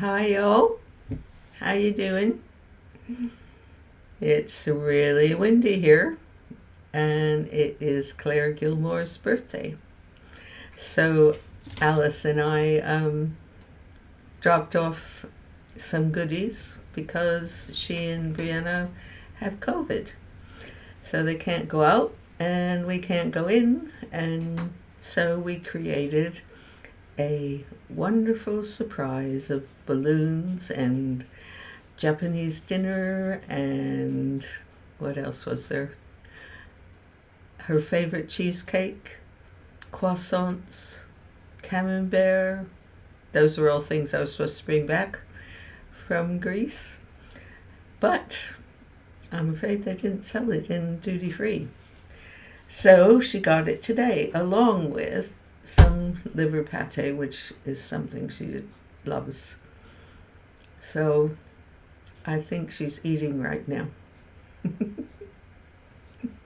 Hi, y'all. How you doing? It's really windy here, and it is Claire Gilmore's birthday. So Alice and I dropped off some goodies because she and Brianna have COVID. So they can't go out, and we can't go in, and so we created a wonderful surprise of balloons and Japanese dinner, and what else was there? Her favorite cheesecake, croissants, camembert. Those were all things I was supposed to bring back from Greece. But I'm afraid they didn't sell it in duty free. So she got it today, along with some liver pate, which is something she loves. So I think she's eating right now.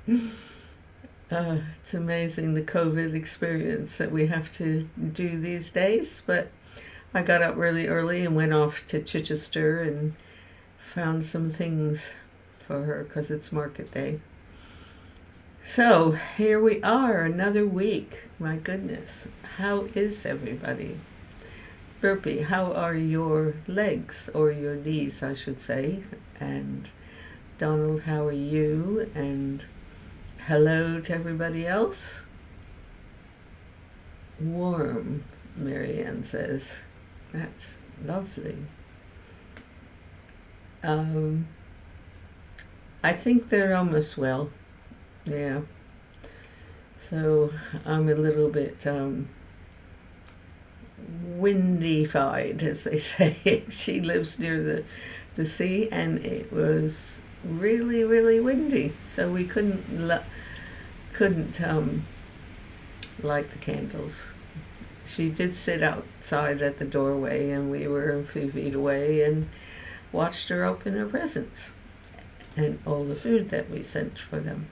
It's amazing the COVID experience that we have to do these days. But I got up really early and went off to Chichester and found some things for her because it's market day. So here we are, another week. My goodness, how is everybody? Burpee, how are your legs, or your knees, I should say? And Donald, how are you? And hello to everybody else. Warm, Marianne says. That's lovely. I think they're almost well. Yeah. So I'm a little bit windy-fied, as they say. She lives near the sea, and it was really, really windy. So we couldn't light the candles. She did sit outside at the doorway, and we were a few feet away and watched her open her presents and all the food that we sent for them.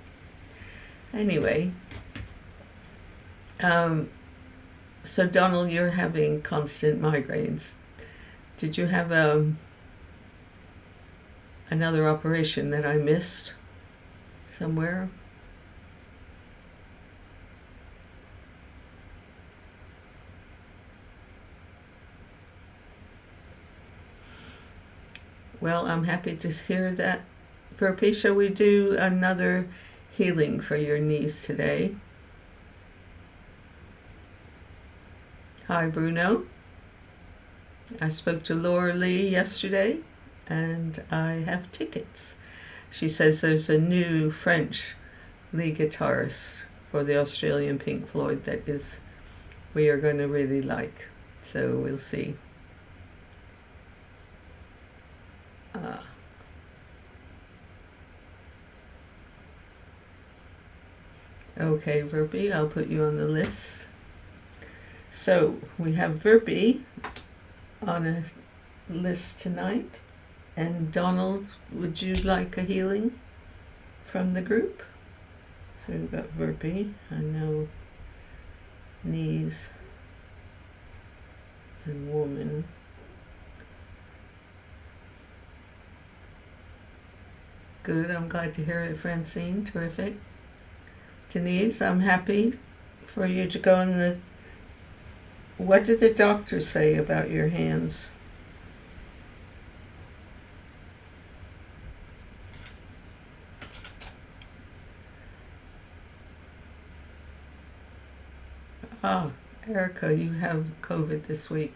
Anyway, so Donald, you're having constant migraines. Did you have another operation that I missed somewhere? Well, I'm happy to hear that. Verpi, shall we do another healing for your knees today? Hi, Bruno. I spoke to Laura Lee yesterday, and I have tickets. She says there's a new French lead guitarist for the Australian Pink Floyd that we are going to really like. So we'll see. Okay, Verpi, I'll put you on the list. So we have Verpi on a list tonight. And Donald, would you like a healing from the group? So we've got Verpi, I know, knees, and woman. Good, I'm glad to hear it, Francine. Terrific. Denise, I'm happy for you to go in the... What did the doctor say about your hands? Erica, you have COVID this week.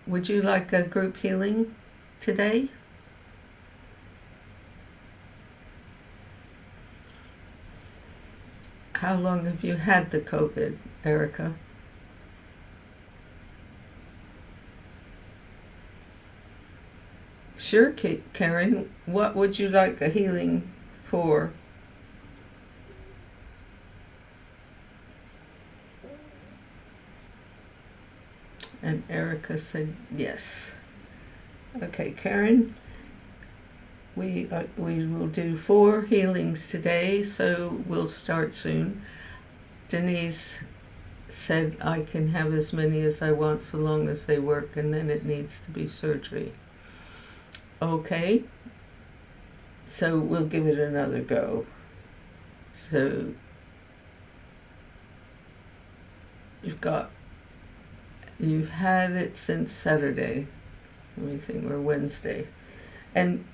Would you like a group healing today? How long have you had the COVID, Erica? Sure, Karen. What would you like a healing for? And Erica said yes. Okay, Karen. We will do 4 healings today, so we'll start soon. Denise, said I can have as many as I want so long as they work, and then it needs to be surgery. Okay, so we'll give it another go. So you've had it since Saturday, let me think, or Wednesday. And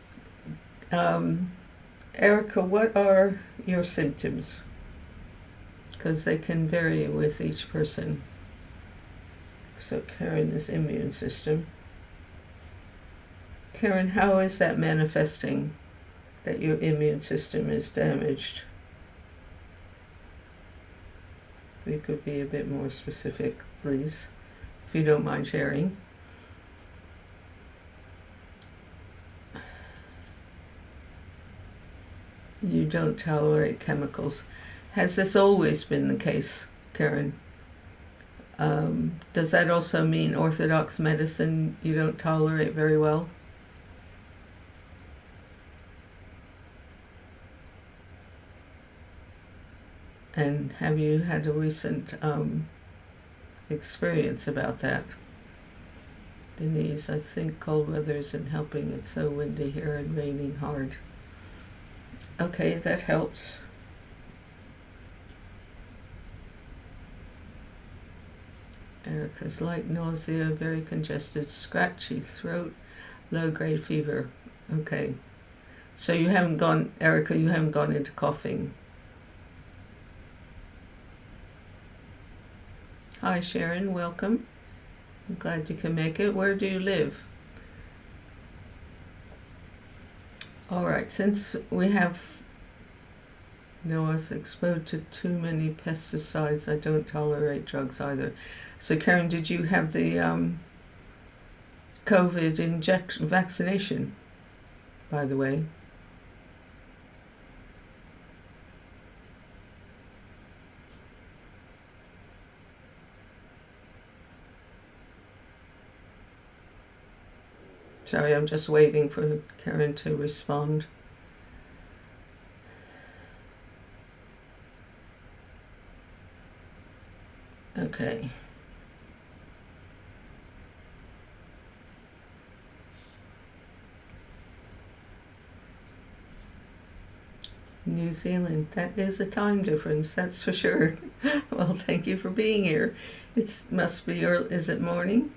Erica, what are your symptoms? Because they can vary with each person. So Karen is immune system. Karen, how is that manifesting, that your immune system is damaged? We could be a bit more specific, please, if you don't mind sharing. You don't tolerate chemicals. Has this always been the case, Karen? Does that also mean orthodox medicine you don't tolerate very well? And have you had a recent experience about that? Denise, I think cold weather isn't helping. It's so windy here and raining hard. Okay, that helps. Erica's light nausea, very congested, scratchy throat, low-grade fever. Okay. So you haven't gone, Erica, you haven't gone into coughing. Hi Sharon, welcome. I'm glad you can make it. Where do you live? Alright, since we have was exposed to too many pesticides, I don't tolerate drugs either. So Karen, did you have the COVID vaccination, by the way? Sorry, I'm just waiting for Karen to respond. Okay. New Zealand, that is a time difference, that's for sure. Well, thank you for being here. It must be early. Is it morning?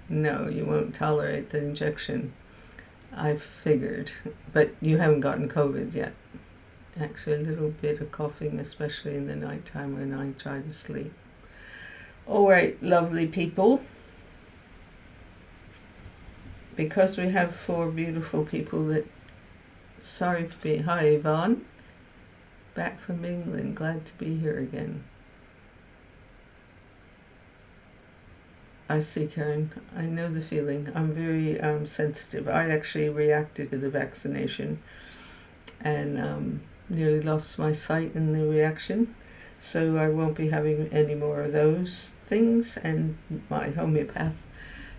No, you won't tolerate the injection. I figured, but you haven't gotten COVID yet. Actually, a little bit of coughing, especially in the nighttime when I try to sleep. All right, lovely people. Because we have 4 beautiful people that, sorry to be, hi Yvonne, back from England, glad to be here again. I see, Karen, I know the feeling. I'm very sensitive. I actually reacted to the vaccination and nearly lost my sight in the reaction. So I won't be having any more of those things, and my homeopath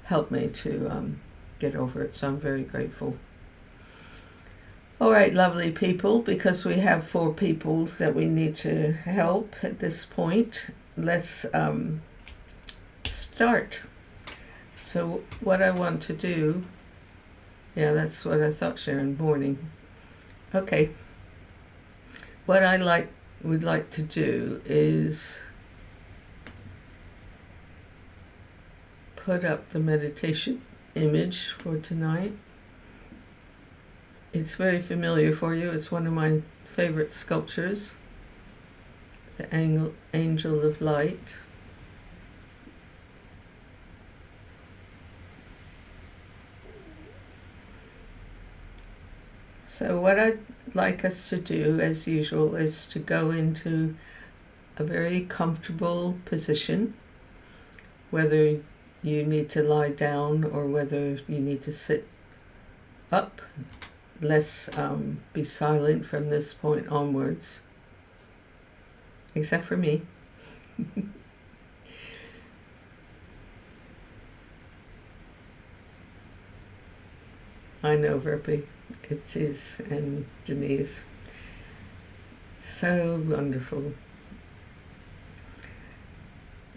helped me to get over it, so I'm very grateful. All right, lovely people, because we have 4 people that we need to help at this point, let's start. So what I want to do, yeah, that's what I thought, Sharon, morning. Okay. What I would like to do is put up the meditation image for tonight. It's very familiar for you. It's one of my favorite sculptures, the Angel of Light. So what I'd like us to do, as usual, is to go into a very comfortable position, whether you need to lie down or whether you need to sit up. Let's be silent from this point onwards, except for me. I know, Verpy. It is, and Denise. So wonderful.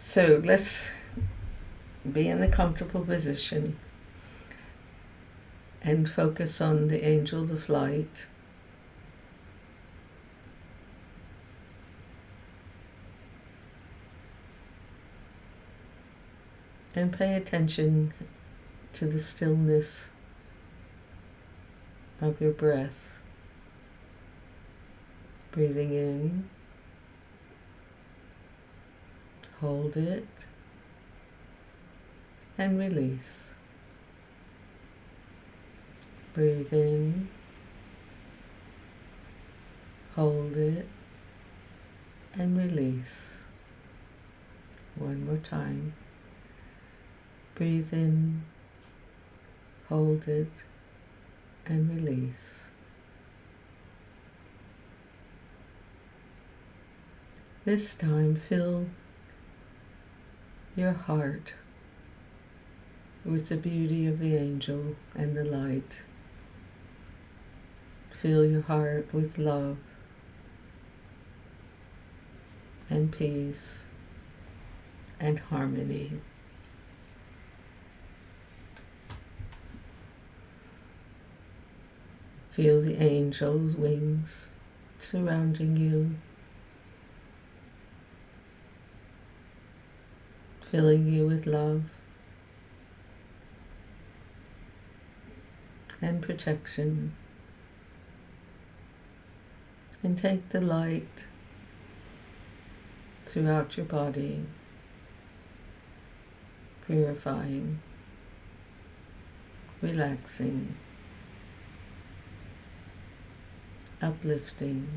So let's be in the comfortable position and focus on the angel of light. And pay attention to the stillness of your breath. Breathing in, hold it, and release. Breathe in, hold it, and release. One more time. Breathe in, hold it, and release. This time, fill your heart with the beauty of the angel and the light. Fill your heart with love and peace and harmony. Feel the angel's wings surrounding you, filling you with love and protection. And take the light throughout your body, purifying, relaxing, uplifting.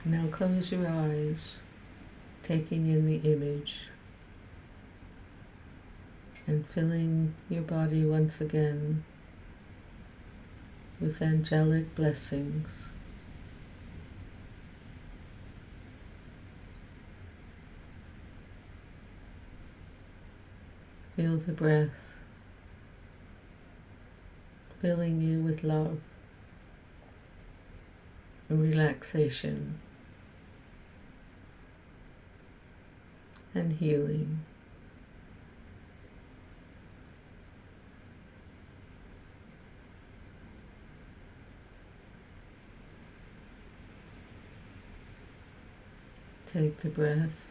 Now close your eyes, taking in the image and filling your body once again with angelic blessings. Feel the breath filling you with love and relaxation and healing. Take the breath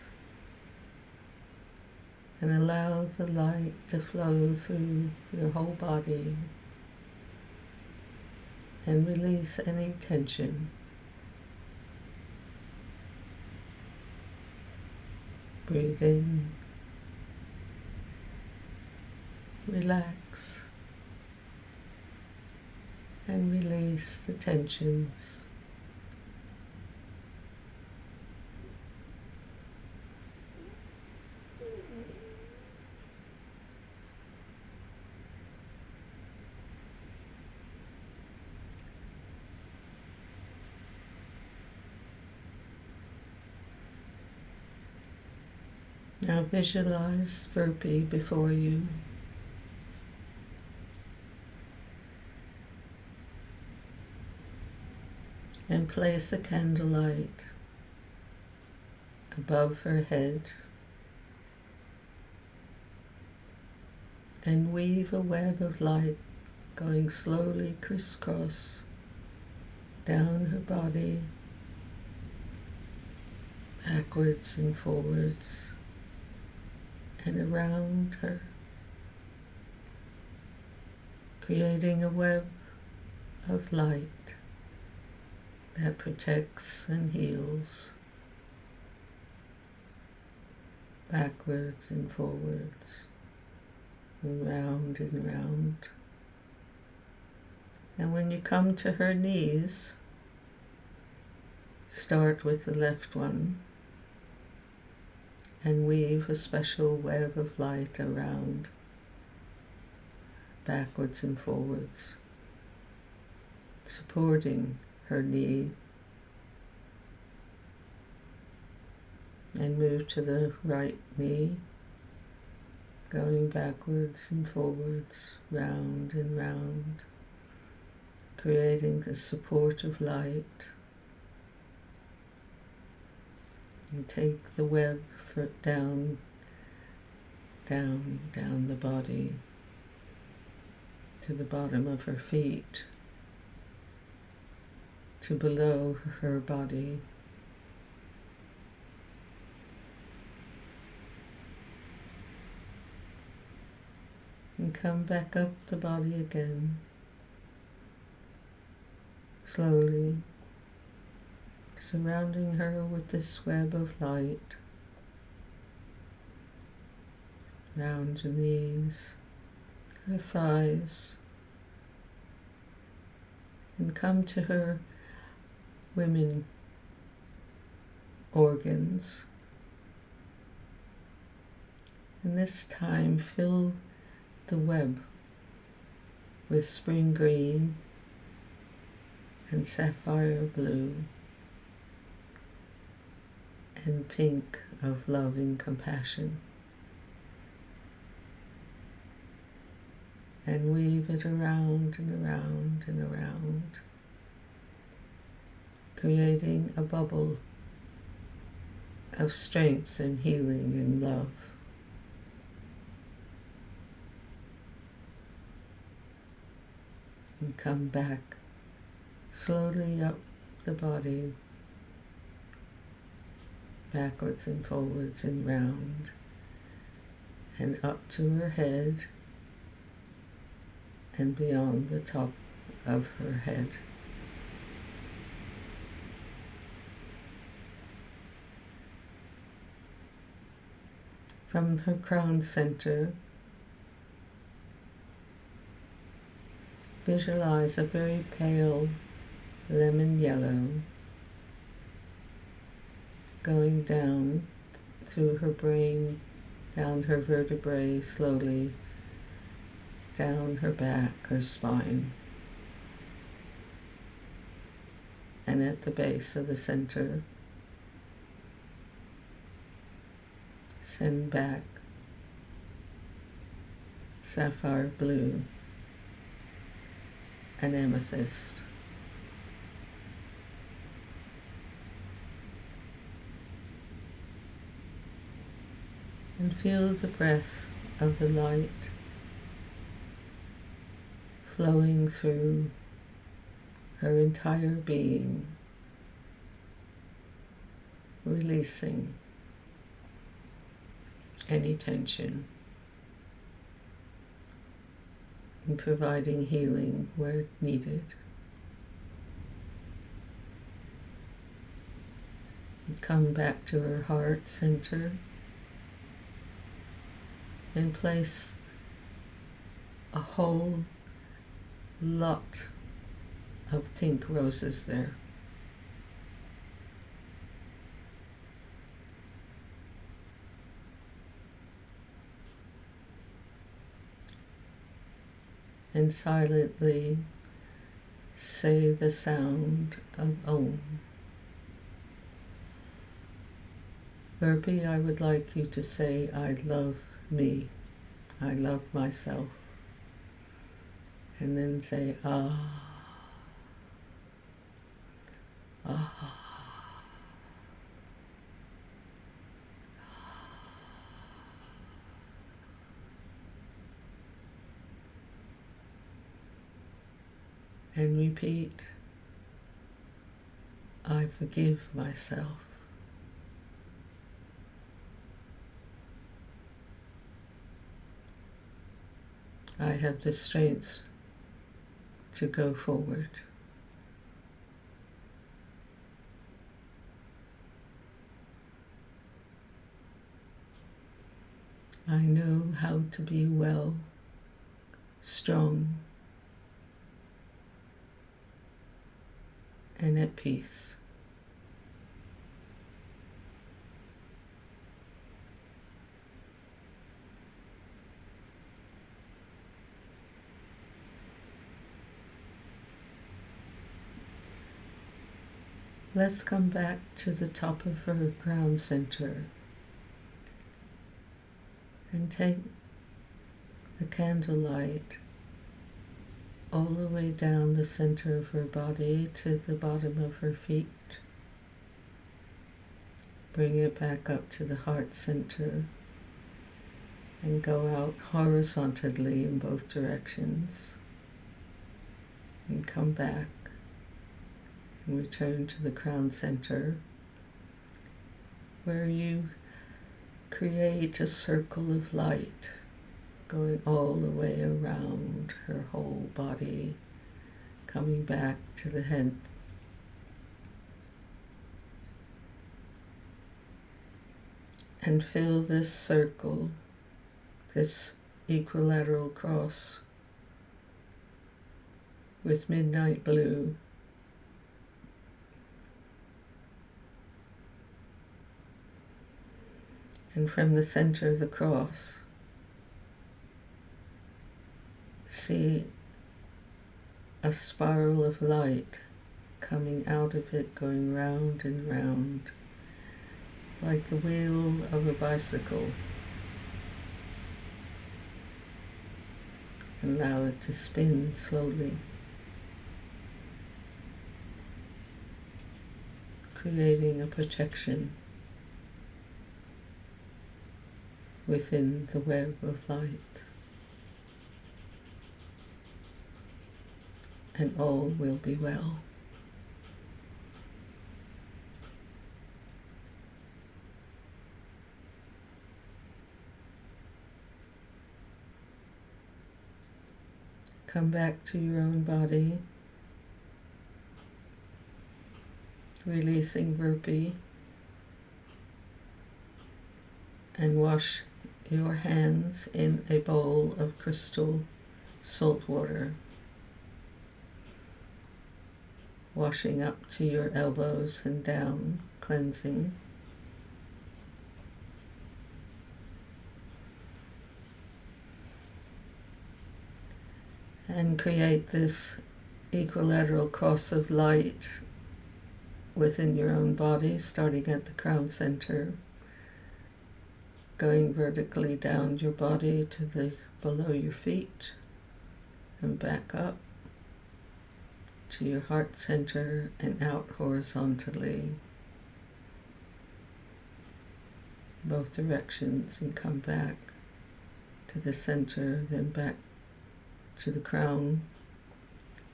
and allow the light to flow through your whole body and release any tension. Breathe in, relax, and release the tensions. Now visualize Verpi before you. And place a candlelight above her head and weave a web of light going slowly crisscross down her body, backwards and forwards, and around her, creating a web of light that protects and heals, backwards and forwards, and round and round. And when you come to her knees, start with the left one and weave a special web of light around, backwards and forwards, supporting her knee. And move to the right knee, going backwards and forwards, round and round, creating the support of light. And take the web down the body to the bottom of her feet, to below her body, and come back up the body again, slowly, surrounding her with this web of light, round her knees, her thighs, and come to her women organs. And this time fill the web with spring green and sapphire blue and pink of loving compassion, and weave it around and around and around, creating a bubble of strength and healing and love. And come back slowly up the body, backwards and forwards and round, and up to her head and beyond the top of her head. From her crown center, visualize a very pale lemon yellow going down through her brain, down her vertebrae, slowly down her back, her spine, and at the base of the center, send back sapphire blue and amethyst. And feel the breath of the light flowing through her entire being, releasing any tension and providing healing where needed. And come back to her heart center and place a whole lot of pink roses there. And silently say the sound of Om. Verbi, I would like you to say, I love me, I love myself. And then say, ah, ah. And repeat, I forgive myself. I have the strength to go forward. I know how to be well, strong, and at peace. Let's come back to the top of her crown center and take the candlelight all the way down the center of her body to the bottom of her feet. Bring it back up to the heart center and go out horizontally in both directions. And come back and return to the crown center, where you create a circle of light going all the way around her whole body, coming back to the head. And fill this circle, this equilateral cross, with midnight blue. And from the center of the cross, see a spiral of light coming out of it, going round and round, like the wheel of a bicycle. Allow it to spin slowly, creating a protection within the web of light. And all will be well. Come back to your own body, releasing Virpi, and wash your hands in a bowl of crystal salt water, washing up to your elbows and down, cleansing. And create this equilateral cross of light within your own body, starting at the crown center, going vertically down your body to the below your feet, and back up to your heart center and out horizontally, both directions, and come back to the center, then back to the crown,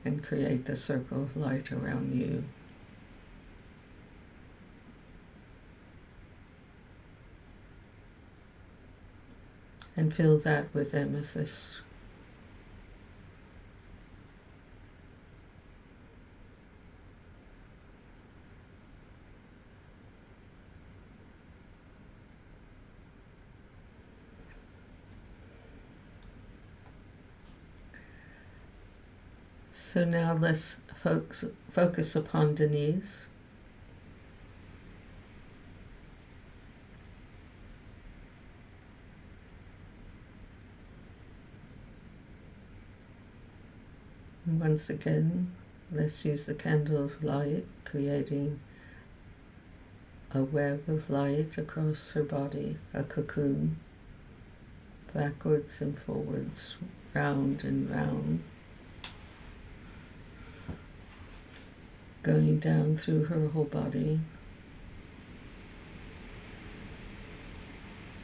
and create the circle of light around you. And fill that with emesis. So now let's focus upon Denise. And once again, let's use the candle of light, creating a web of light across her body, a cocoon, backwards and forwards, round and round, going down through her whole body.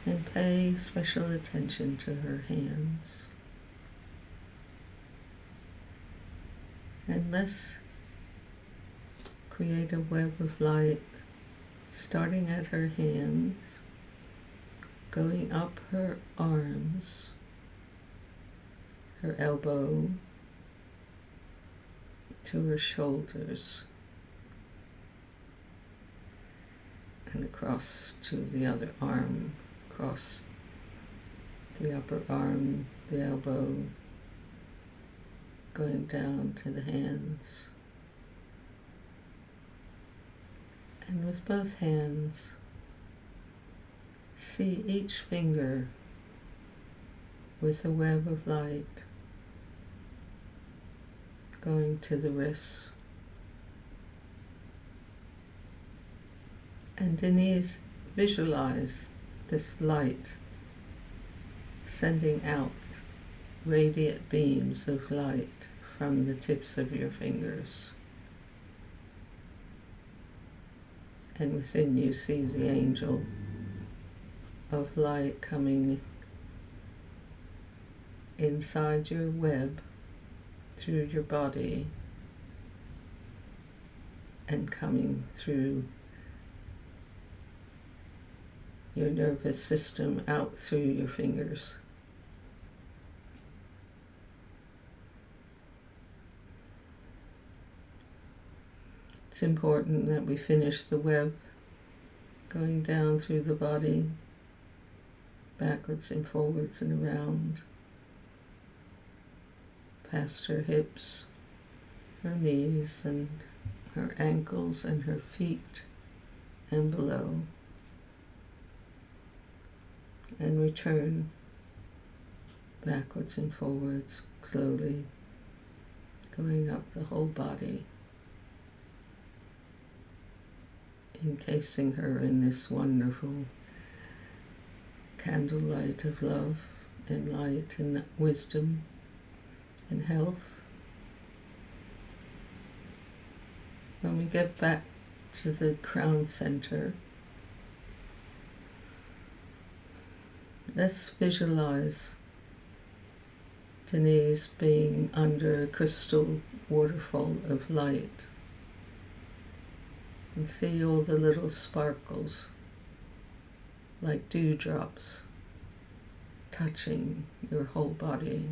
And pay special attention to her hands. And let's create a web of light starting at her hands, going up her arms, her elbow, to her shoulders, and across to the other arm, across the upper arm, the elbow, going down to the hands. And with both hands, see each finger with a web of light going to the wrists. And Denise, visualize this light sending out radiant beams of light from the tips of your fingers. And within you see the angel of light coming inside your web, through your body, and coming through your nervous system out through your fingers. It's important that we finish the web going down through the body, backwards and forwards and around, past her hips, her knees and her ankles and her feet and below, and return backwards and forwards slowly, going up the whole body, encasing her in this wonderful candlelight of love and light and wisdom and health. When we get back to the crown center, let's visualize Denise being under a crystal waterfall of light, and see all the little sparkles like dewdrops touching your whole body,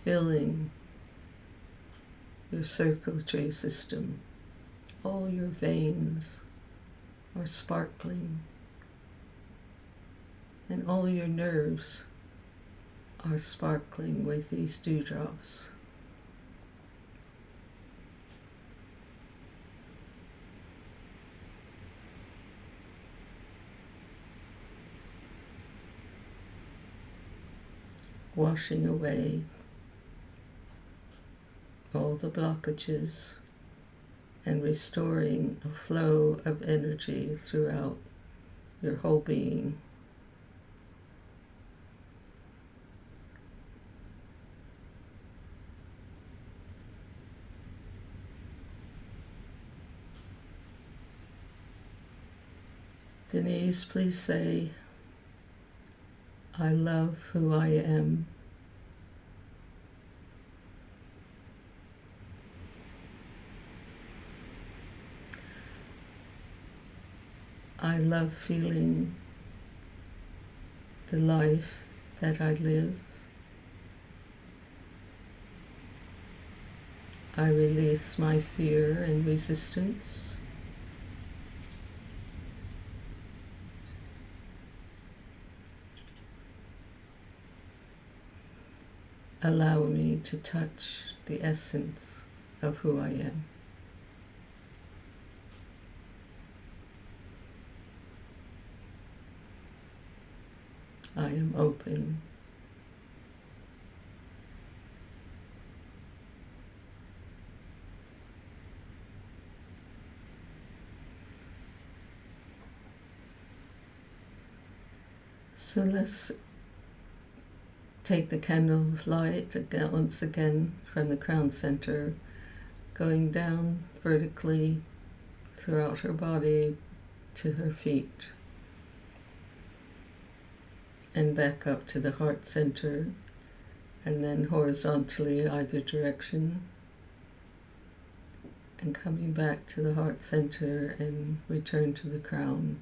filling your circulatory system. All your veins are sparkling, and all your nerves are sparkling with these dewdrops. Washing away all the blockages and restoring a flow of energy throughout your whole being. Denise, please say, I love who I am. I love feeling the life that I live. I release my fear and resistance. Allow me to touch the essence of who I am. I am open. So let's take the candle of light again, once again from the crown center, going down vertically throughout her body to her feet, and back up to the heart center, and then horizontally either direction, and coming back to the heart center and return to the crown,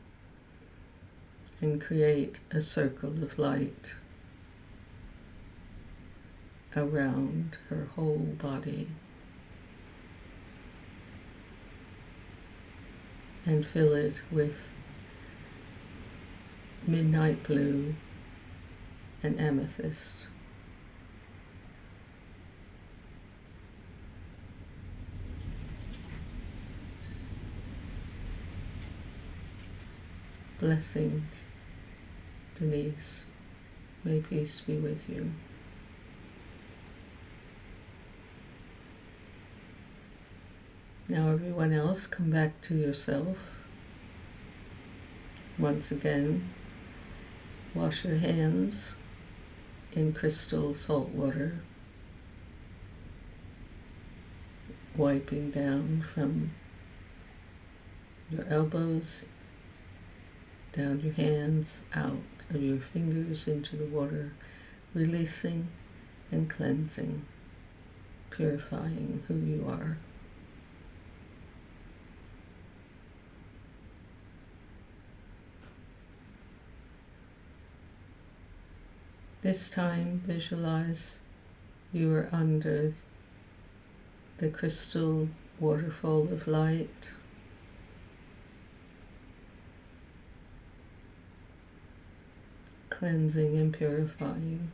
and create a circle of light around her whole body, and fill it with midnight blue and amethyst. Blessings, Denise. May peace be with you. Now everyone else, come back to yourself. Once again, wash your hands in crystal salt water, wiping down from your elbows, down your hands, out of your fingers into the water, releasing and cleansing, purifying who you are. This time, visualize you are under the crystal waterfall of light, cleansing and purifying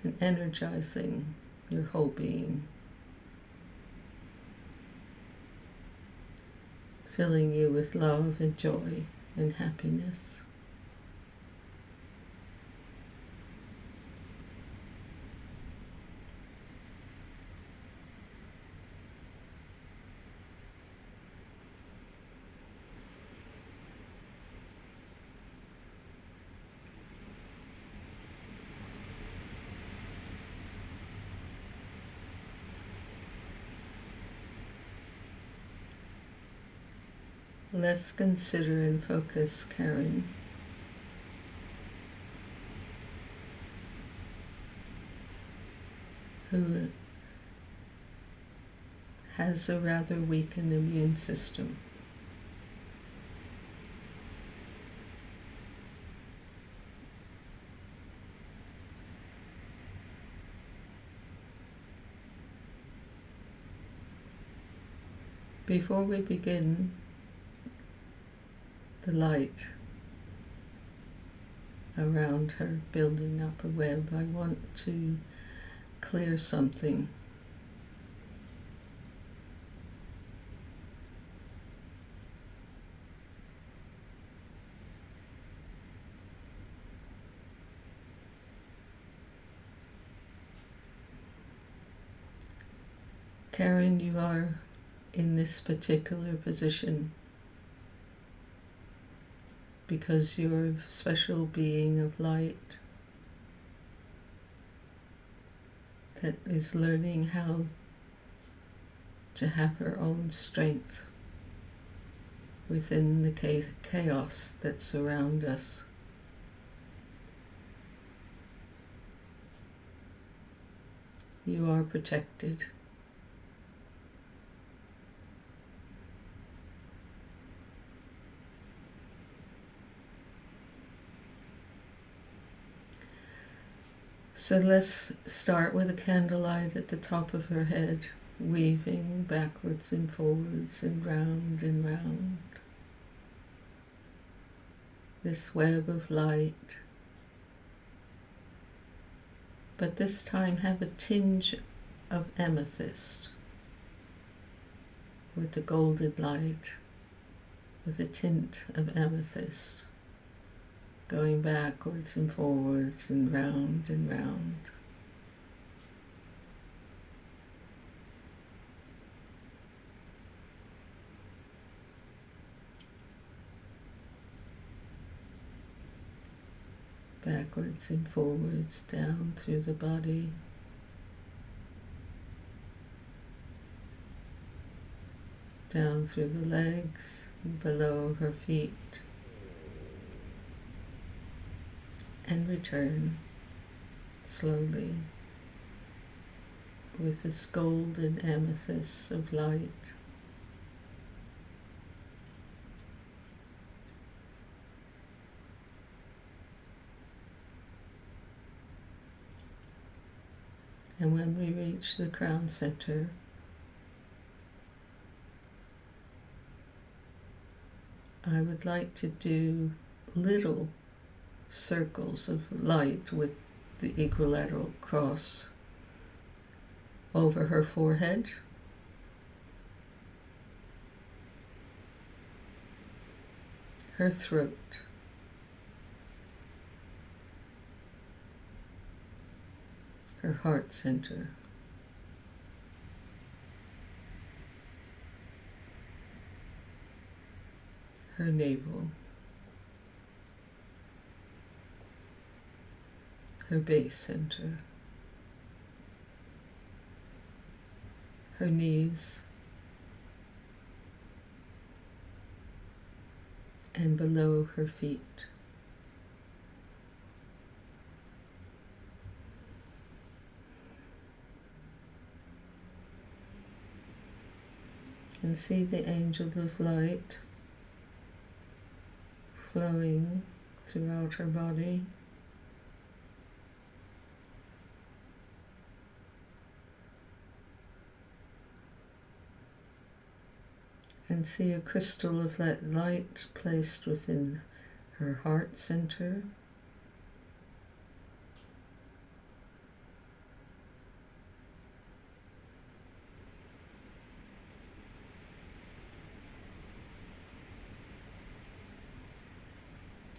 and energizing your whole being, filling you with love and joy and happiness. Let's consider and focus Karen, who has a rather weakened immune system. Before we begin the light around her building up a web, I want to clear something. Karen, you are in this particular position because you're a special being of light that is learning how to have her own strength within the chaos that surrounds us. You are protected. So let's start with a candlelight at the top of her head, weaving backwards and forwards and round and round. This web of light, but this time have a tinge of amethyst with the golden light, with a tint of amethyst, going backwards and forwards and round and round. Backwards and forwards down through the body, down through the legs, and below her feet, and return slowly with this golden amethyst of light. And when we reach the crown center, I would like to do little circles of light with the equilateral cross over her forehead, her throat, her heart center, her navel, her base center, her knees, and below her feet. And see the angel of light flowing throughout her body. And see a crystal of that light placed within her heart center.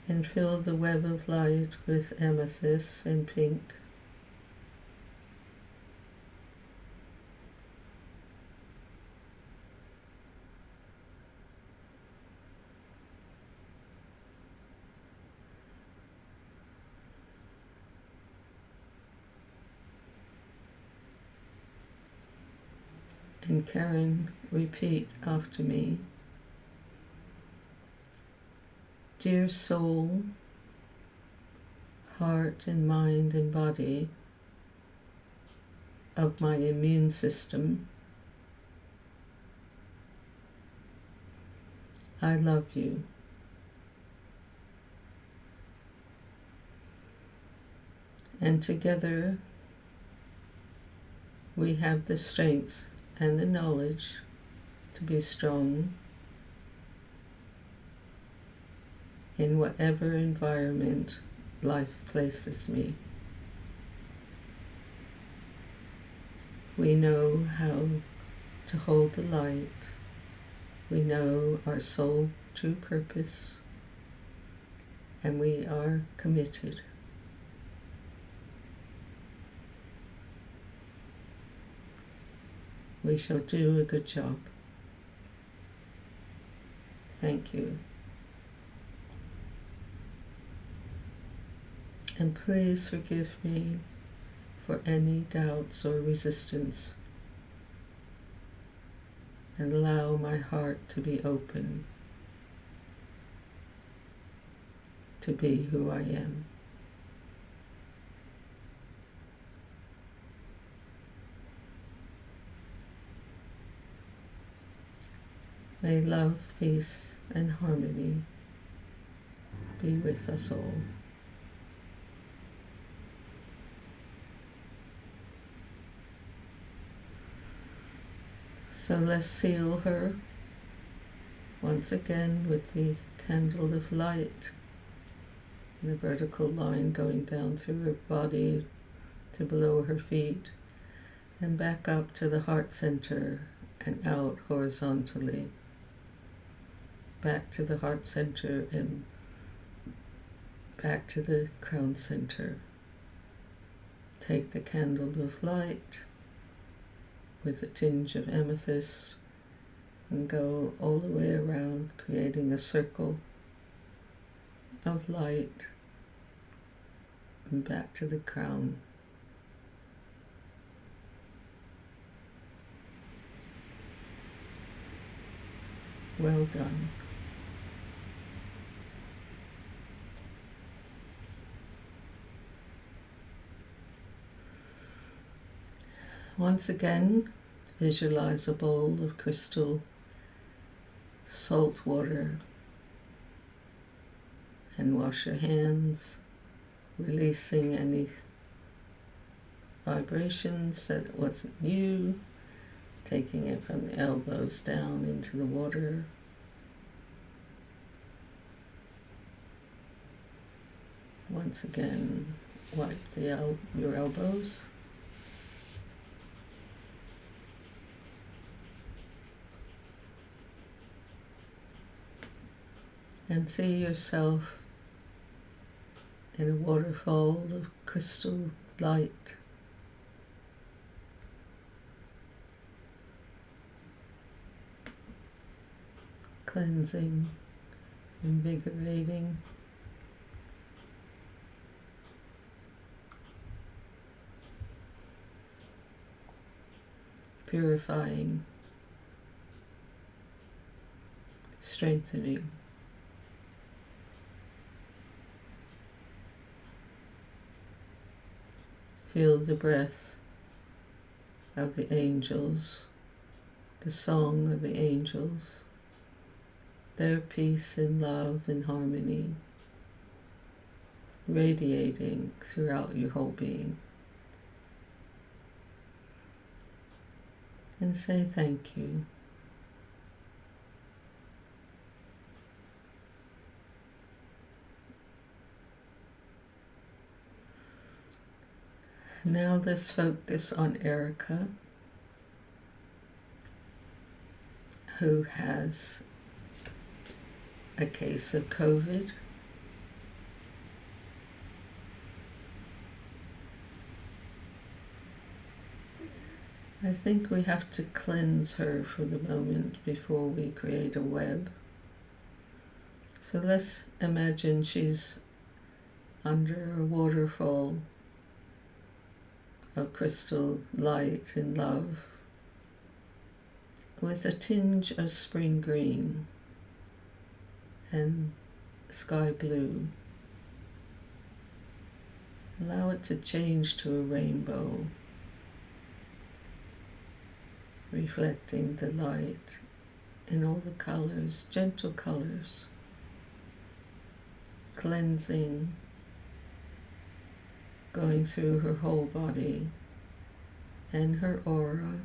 And fill the web of light with amethyst and pink. And Karen, repeat after me. Dear soul, heart and mind and body of my immune system, I love you. And together we have the strength and the knowledge to be strong in whatever environment life places me. We know how to hold the light. We know our soul true purpose, and we are committed. We shall do a good job. Thank you. And please forgive me for any doubts or resistance, and allow my heart to be open to be who I am. May love, peace, and harmony be with us all. So let's seal her once again with the candle of light, the vertical line going down through her body to below her feet, and back up to the heart center and out horizontally. Back to the heart center and back to the crown center. Take the candle of light with a tinge of amethyst and go all the way around, creating a circle of light and back to the crown. Well done. Once again, visualize a bowl of crystal salt water and wash your hands, releasing any vibrations that wasn't you, taking it from the elbows down into the water. Once again, wipe your elbows. And see yourself in a waterfall of crystal light. Cleansing, invigorating. purifying, strengthening. Feel the breath of the angels, the song of the angels, their peace and love and harmony radiating throughout your whole being. And say thank you. Now let's focus on Erica, who has a case of COVID. I think we have to cleanse her for the moment before we create a web. So let's imagine she's under a waterfall of crystal light and love with a tinge of spring green and sky blue. Allow it to change to a rainbow, reflecting the light in all the colors, gentle colors, cleansing, going through her whole body and her aura.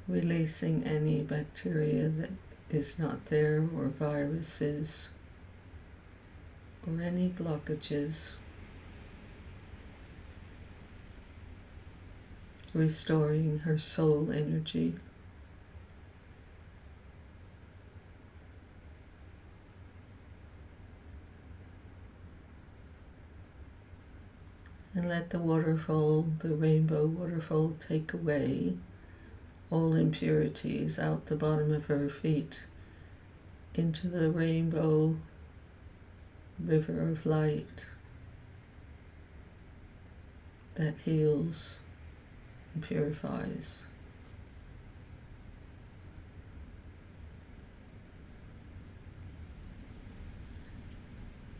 Releasing any bacteria that is not there, or viruses, or any blockages. Restoring her soul energy. And let the waterfall, the rainbow waterfall, take away all impurities out the bottom of her feet into the rainbow river of light that heals and purifies.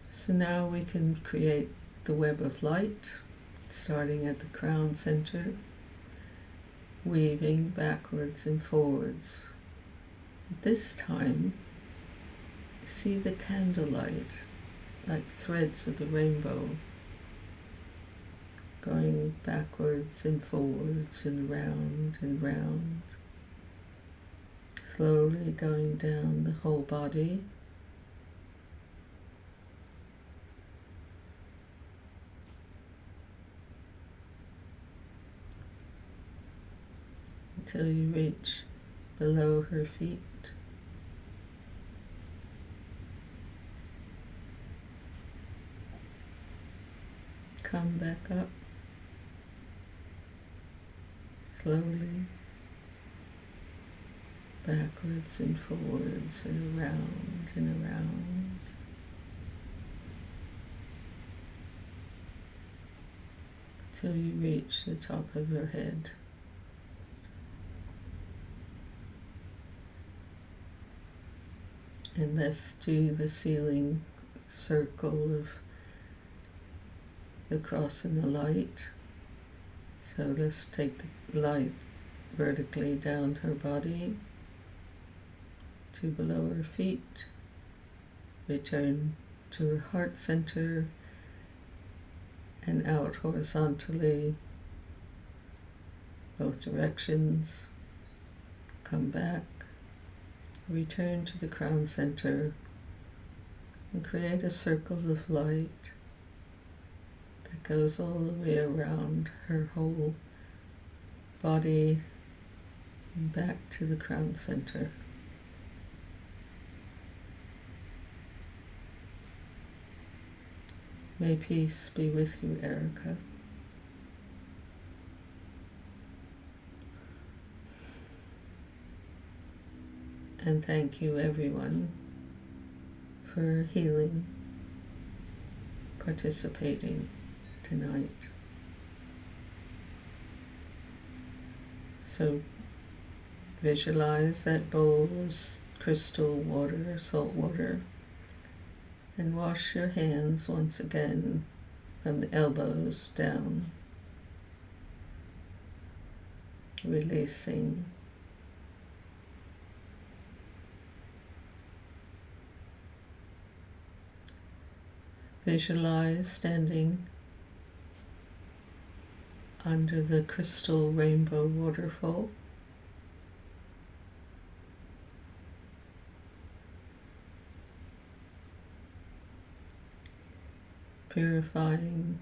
So now we can create the web of light, starting at the crown center, weaving backwards and forwards. This time, see the candlelight like threads of the rainbow, going backwards and forwards and round and round, slowly going down the whole body, until you reach below her feet. Come back up slowly, backwards and forwards and around and around. Till you reach the top of your head. And let's do the ceiling circle of the cross and the light. So let's take the light vertically down her body to below her feet. Return to her heart center and out horizontally, both directions. Come back. Return to the crown center and create a circle of light that goes all the way around her whole body and back to the crown center. May peace be with you, Erica. And thank you, everyone, for healing, participating tonight. So visualize that bowl of crystal water, salt water, and wash your hands once again from the elbows down, releasing. Visualize standing under the crystal rainbow waterfall. Purifying,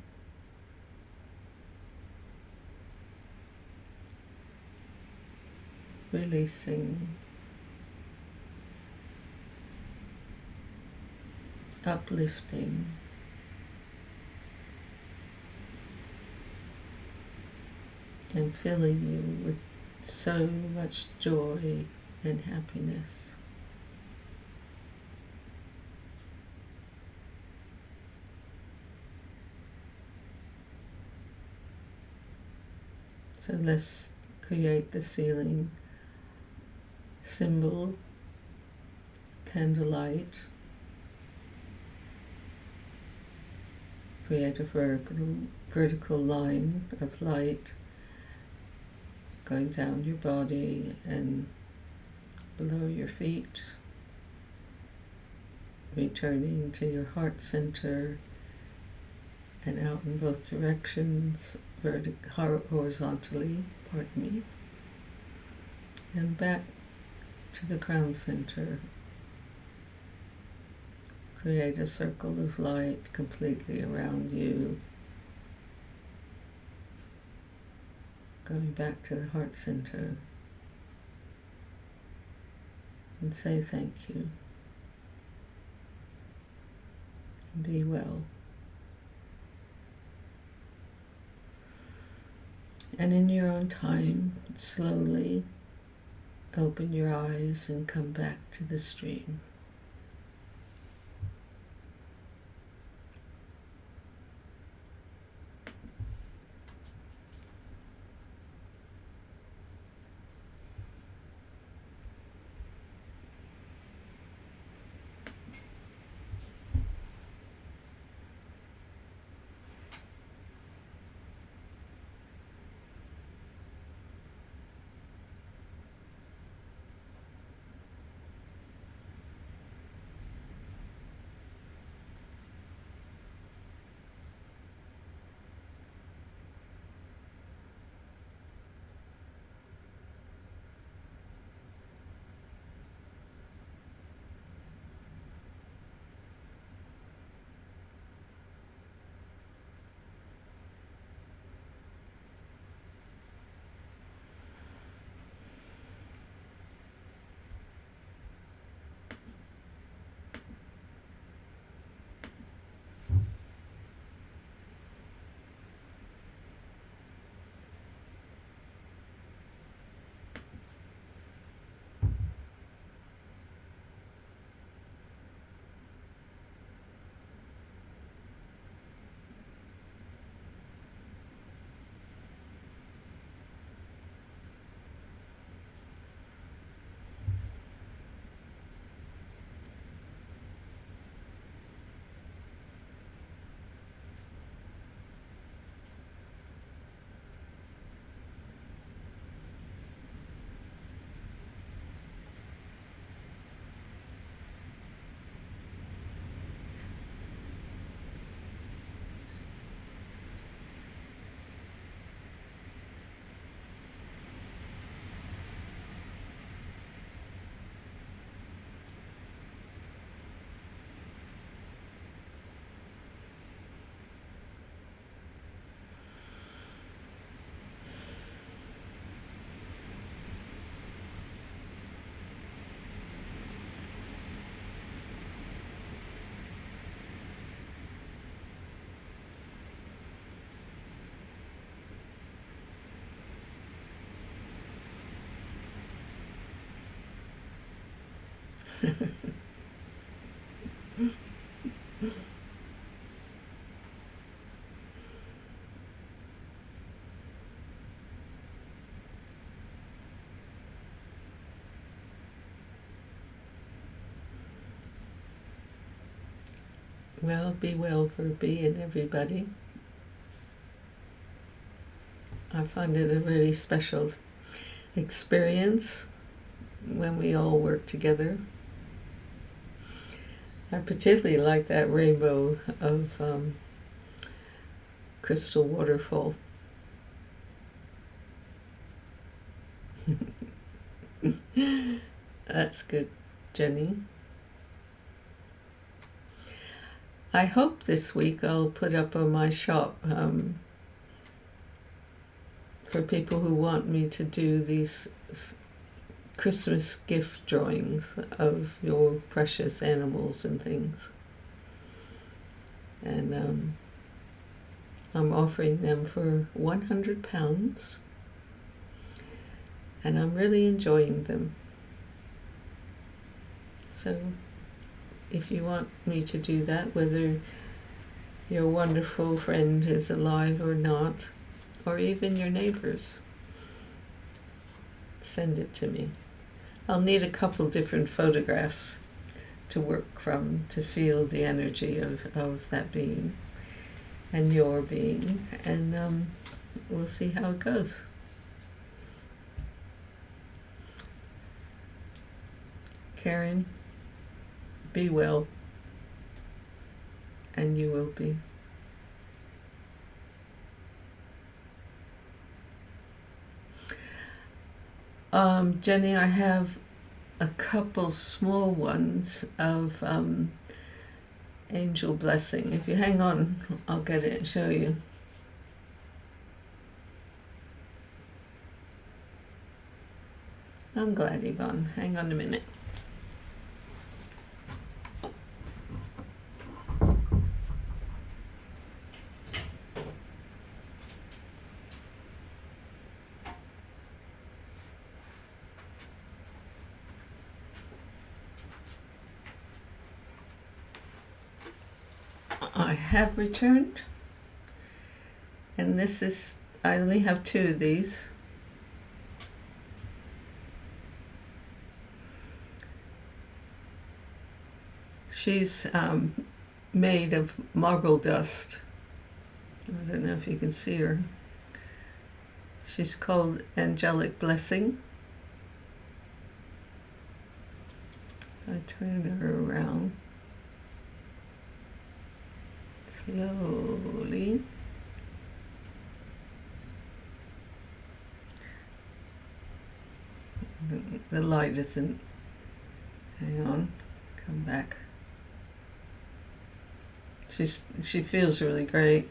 releasing, uplifting, and filling you with so much joy and happiness. So let's create the ceiling symbol, candlelight. Create a vertical line of light going down your body and below your feet, returning to your heart center and out in both directions, horizontally, and back to the crown center. Create a circle of light completely around you, going back to the heart center, and say thank you. Be well. And in your own time, slowly open your eyes and come back to the stream. Well, be well for B and everybody. I find it a really special experience when we all work together. I particularly like that rainbow of Crystal Waterfall. That's good, Jenny. I hope this week I'll put up on my shop for people who want me to do these Christmas gift drawings of your precious animals and things. And I'm offering them for £100, and I'm really enjoying them. So if you want me to do that, whether your wonderful friend is alive or not, or even your neighbors, send it to me. I'll need a couple different photographs to work from to feel the energy of that being and your being, and we'll see how it goes. Karen, be well, and you will be. Jenny, I have a couple small ones of angel blessing. If you hang on, I'll get it and show you. I'm glad, Yvonne. Hang on a minute. I have returned, and this is, I only have two of these. She's made of marble dust. I don't know if you can see her. She's called Angelic Blessing. I turn her around slowly. The light isn't. Hang on, come back. She feels really great.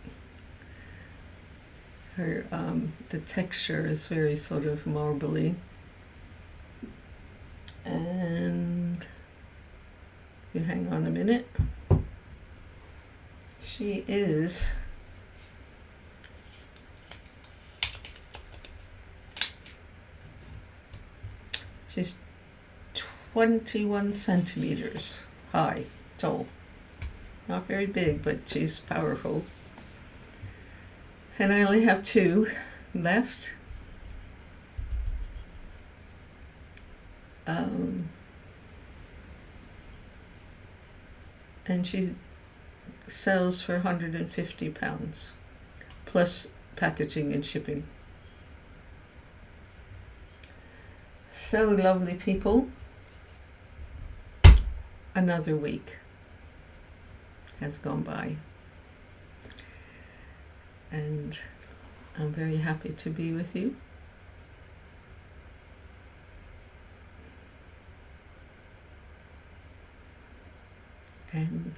Her the texture is very sort of marbly, and you hang on a minute. She is she's 21 centimeters high, tall. Not very big, but she's powerful. And I only have two left. And she sells for £150 plus packaging and shipping. So lovely, people. Another week has gone by, and I'm very happy to be with you. And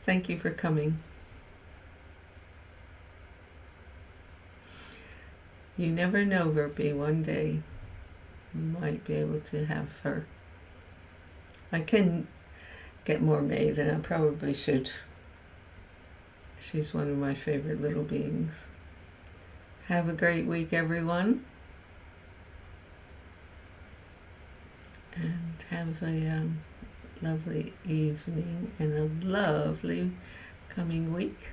thank you for coming. You never know, Verby, one day you might be able to have her. I can get more made, and I probably should. She's one of my favorite little beings. Have a great week, everyone. and have a lovely evening and a lovely coming week.